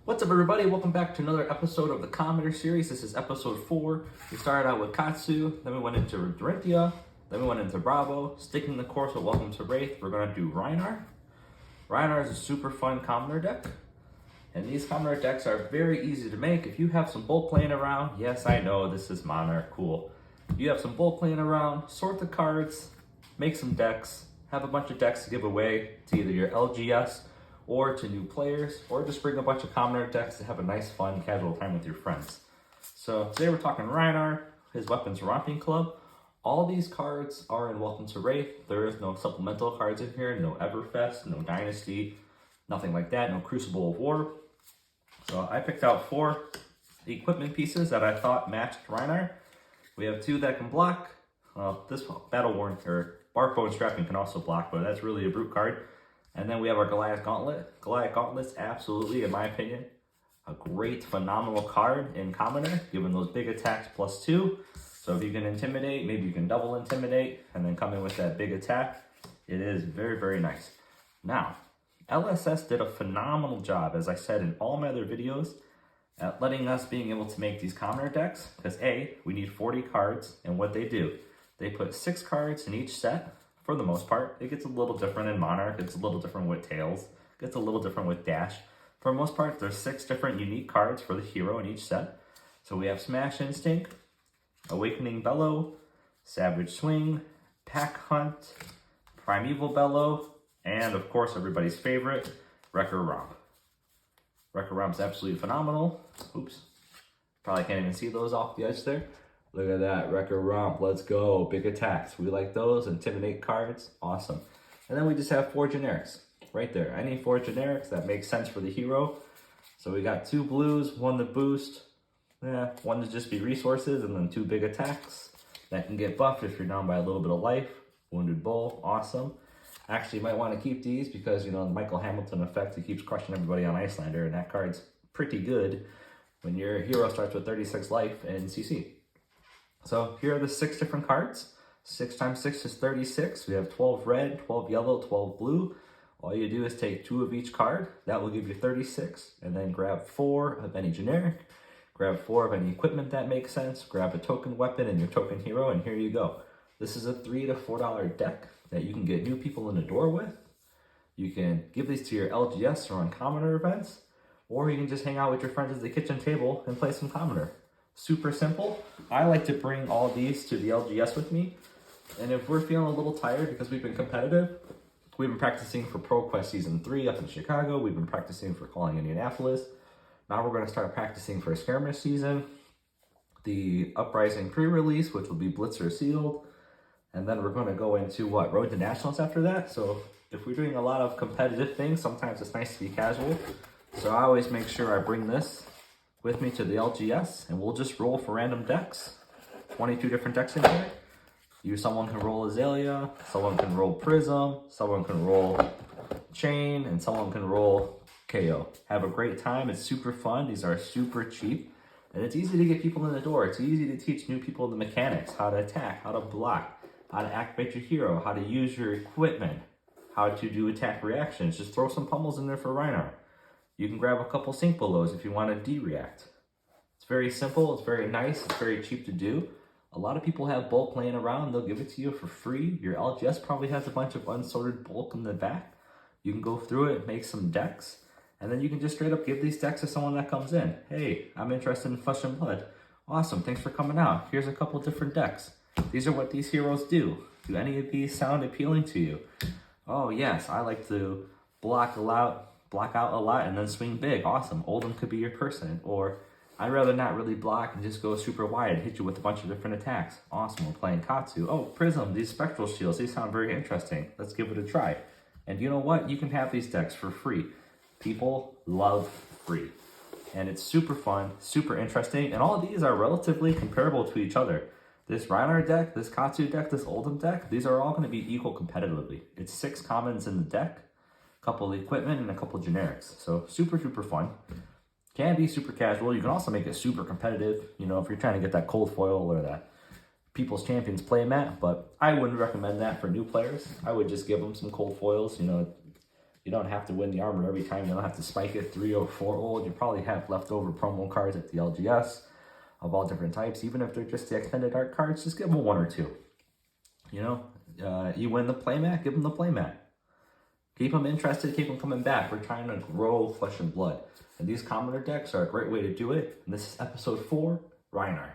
What's up, everybody? Welcome back to another episode of the Commoner series. This is episode 4. We started out with Katsu, then we went into Dorinthia, then we went into Bravo. Sticking the course with Welcome to Wraith, we're going to do Rhinar. Rhinar is a super fun Commoner deck, and these Commoner decks are very easy to make. If you have some bulk laying around, yes, I know, this is Monarch, cool. You have some bulk laying around, sort the cards, make some decks, have a bunch of decks to give away to either your LGS or to new players, or just bring a bunch of Commoner decks to have a nice, fun, casual time with your friends. So today we're talking Rhinar, his weapons Romping Club. All these cards are in Welcome to Wraith. There is no supplemental cards in here, no Everfest, no Dynasty, nothing like that, no Crucible of War. So I picked out 4 equipment pieces that I thought matched Rhinar. We have 2 that can block. This Battle Worn or Barkbone Strapping can also block, but that's really a brute card. And then we have our Goliath Gauntlet. Goliath Gauntlet's absolutely, in my opinion, a great, phenomenal card in Commoner, given those big attacks +2. So if you can intimidate, maybe you can double intimidate, and then come in with that big attack. It is very, very nice. Now, LSS did a phenomenal job, as I said in all my other videos, at letting us being able to make these Commoner decks, because A, we need 40 cards, and what they do, they put 6 cards in each set. For the most part, it gets a little different in Monarch, it's a little different with Tails, it gets a little different with Dash. For the most part, there's 6 different unique cards for the hero in each set. So we have Smash Instinct, Awakening Bellow, Savage Swing, Pack Hunt, Primeval Bellow, and of course everybody's favorite, Wrecker Romp. Wrecker Romp's absolutely phenomenal. Oops, probably can't even see those off the edge there. Look at that, Wrecker Romp, let's go. Big attacks, we like those. Intimidate cards, awesome. And then we just have 4 generics, right there. Any 4 generics that make sense for the hero. So we got 2 blues, 1 to boost, 1 to just be resources, and then 2 big attacks that can get buffed if you're down by a little bit of life. Wounded Bull, awesome. Actually, you might want to keep these because, you know, the Michael Hamilton effect, he keeps crushing everybody on Icelander, and that card's pretty good when your hero starts with 36 life in CC. So here are the 6 different cards. 6 times 6 is 36. We have 12 red, 12 yellow, 12 blue. All you do is take 2 of each card. That will give you 36. And then grab 4 of any generic. Grab 4 of any equipment that makes sense. Grab a token weapon and your token hero, and here you go. This is a $3 to $4 deck that you can get new people in the door with. You can give these to your LGS or on Commoner events. Or you can just hang out with your friends at the kitchen table and play some Commoner. Super simple. I like to bring all these to the LGS with me. And if we're feeling a little tired because we've been competitive, we've been practicing for ProQuest Season 3 up in Chicago. We've been practicing for calling Indianapolis. Now we're going to start practicing for skirmish season. The Uprising pre-release, which will be Blitzer sealed. And then we're going to go into Road to Nationals after that. So if we're doing a lot of competitive things, sometimes it's nice to be casual. So I always make sure I bring this with me to the LGS, and we'll just roll for random decks. 22 different decks in here. Someone can roll Azalea, someone can roll Prism, someone can roll Chain, and someone can roll KO. Have a great time. It's super fun. These are super cheap, and it's easy to get people in the door. It's easy to teach new people the mechanics, how to attack, how to block, how to activate your hero, how to use your equipment, how to do attack reactions. Just throw some pummels in there for Rhinar. You can grab a couple Sync Belows if you want to de-react. It's very simple, it's very nice, it's very cheap to do. A lot of people have bulk laying around, they'll give it to you for free. Your LGS probably has a bunch of unsorted bulk in the back. You can go through it, make some decks, and then you can just straight up give these decks to someone that comes in. Hey, I'm interested in Flesh and Blood. Awesome, thanks for coming out. Here's a couple different decks. These are what these heroes do. Do any of these sound appealing to you? Oh yes, I like to block out a lot and then swing big. Awesome. Oldham could be your person. Or I'd rather not really block and just go super wide, hit you with a bunch of different attacks. Awesome. We're playing Katsu. Oh, Prism, these Spectral Shields, these sound very interesting. Let's give it a try. And you know what? You can have these decks for free. People love free. And it's super fun, super interesting. And all of these are relatively comparable to each other. This Rhinar deck, this Katsu deck, this Oldham deck, these are all going to be equal competitively. It's 6 commons in the deck, couple of equipment, and a couple of generics. So super, super fun. Can be super casual. You can also make it super competitive, you know, if you're trying to get that cold foil or that People's Champions playmat, but I wouldn't recommend that for new players. I would just give them some cold foils, you know, You don't have to win the armor every time. You don't have to spike it 3 or 4 old. You probably have leftover promo cards at the LGS of all different types. Even if they're just the extended art cards, just give them 1 or 2. You know, you win the playmat, give them the playmat. Keep them interested, keep them coming back. We're trying to grow Flesh and Blood. And these commoner decks are a great way to do it. And this is episode 4, Rhinar.